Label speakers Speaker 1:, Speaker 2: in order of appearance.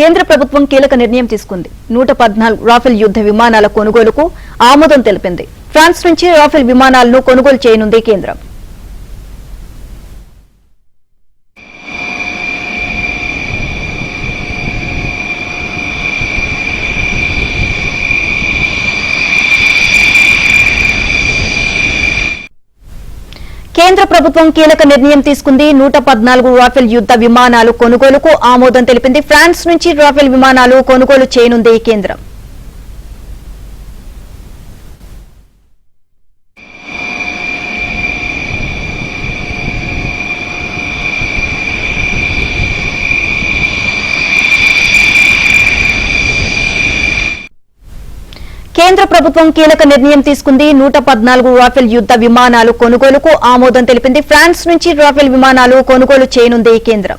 Speaker 1: కేంద్ర ప్రభుత్వం కీలక నిర్ణయం తీసుకుంది. 114 రాఫెల్ యుద్ధ విమానాల కొనుగోలుకు ఆమోదం తెలిపింది. ఫ్రాన్స్ నుంచి రాఫెల్ విమానాలను కొనుగోలు చేయనుంది కేంద్రం. కేంద్ర ప్రభుత్వం కీలక నిర్ణయం తీసుకుంది. 114 రాఫెల్ యుద్ధ విమానాలు కొనుగోలుకు ఆమోదం తెలిపింది. ఫ్రాన్స్ నుంచి రాఫెల్ విమానాలు కొనుగోలు చేయనుంది కేంద్రం. కేంద్ర ప్రభుత్వం కీలక నిర్ణయం తీసుకుంది. 114 రాఫెల్ యుద్ధ విమానాలు కొనుగోలుకు ఆమోదం తెలిపింది. ఫ్రాన్స్ నుంచి రాఫెల్ విమానాలు కొనుగోలు చేయనుంది కేంద్రం.